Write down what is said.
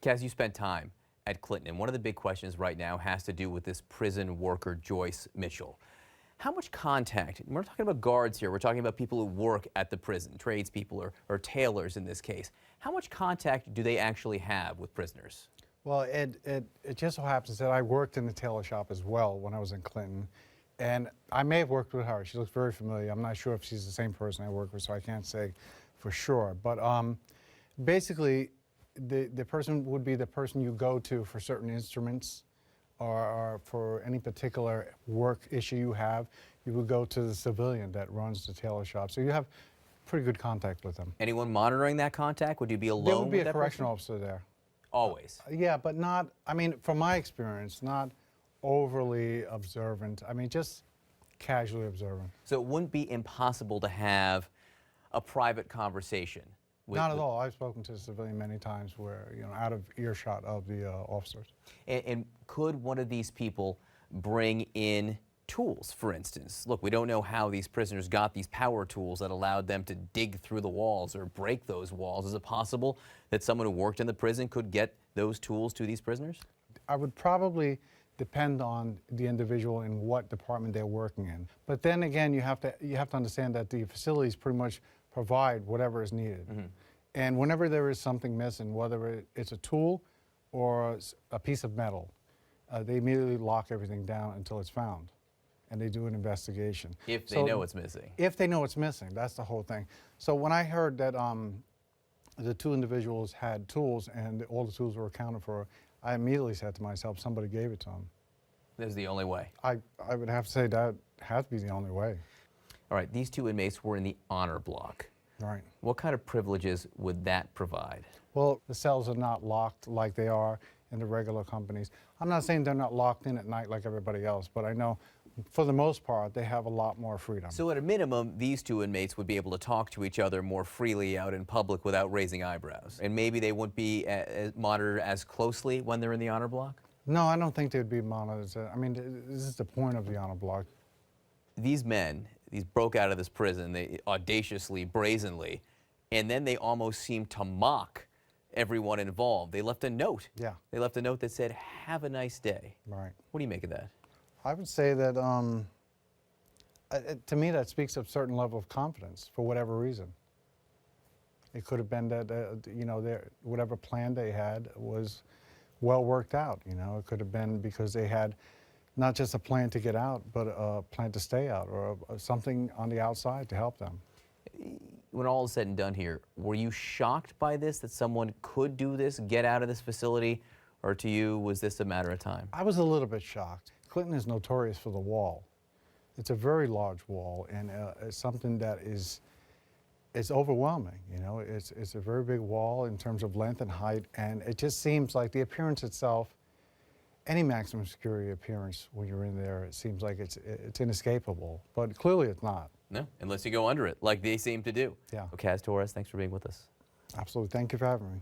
Kaz, you spent time at Clinton, and one of the big questions right now has to do with this prison worker, Joyce Mitchell. How much contact, we're not talking about guards here, we're talking about people who work at the prison, tradespeople or tailors in this case. How much contact do they actually have with prisoners? Well, it just so happens that I worked in the tailor shop as well when I was in Clinton. And I may have worked with her. She looks very familiar. I'm not sure if she's the same person I work with, so I can't say for sure. But basically, the person would be the person you go to for certain instruments or for any particular work issue you have. You would go to the civilian that runs the tailor shop. So you have pretty good contact with them. Anyone monitoring that contact? Would you be alone? There would be with a that correctional person? officer there. Always? Yeah, but not, I mean, from my experience, not overly observant. I mean, just casually observant. So it wouldn't be impossible to have a private conversation? Not at all. I've spoken to a civilian many times where, you know, out of earshot of the officers. And could one of these people bring in tools, for instance? Look, we don't know how these prisoners got these power tools that allowed them to dig through the walls or break those walls. Is it possible that someone who worked in the prison could get those tools to these prisoners? I would probably depend on the individual in what department they're working in. But then again, you have to understand that the facilities pretty much provide whatever is needed. Mm-hmm. And whenever there is something missing, whether it's a tool or a piece of metal, they immediately lock everything down until it's found. And they do an investigation. If they know it's missing. If they know it's missing, that's the whole thing. So when I heard that the two individuals had tools and all the tools were accounted for, I immediately said to myself, somebody gave it to them. That's the only way. I would have to say that has to be the only way. All right, these two inmates were in the honor block. Right. What kind of privileges would that provide? Well, the cells are not locked like they are in the regular companies. I'm not saying they're not locked in at night like everybody else, but I know for the most part they have a lot more freedom. So at a minimum, these two inmates would be able to talk to each other more freely out in public without raising eyebrows. And maybe they wouldn't be monitored as closely when they're in the honor block? No, I don't think they'd be monitored. I mean, this is the point of the honor block. These men, these broke out of this prison, they audaciously, brazenly, and then they almost seemed to mock everyone involved. They left a note. Yeah. They left a note that said, "Have a nice day." Right. What do you make of that? I would say that, to me, that speaks of a certain level of confidence for whatever reason. It could have been that, you know, whatever plan they had was well worked out. You know, it could have been because they had not just a plan to get out, but a plan to stay out or something on the outside to help them. When all is said and done here, were you shocked by this, that someone could do this, get out of this facility, or to you, was this a matter of time? I was a little bit shocked. Clinton is notorious for the wall. It's a very large wall, and it's something that it's overwhelming. You know, it's a very big wall in terms of length and height, and it just seems like the appearance itself, any maximum security appearance when you're in there, it seems like it's inescapable, but clearly it's not. No, unless you go under it, like they seem to do. Yeah. Well, Kaz Torres, thanks for being with us. Absolutely. Thank you for having me.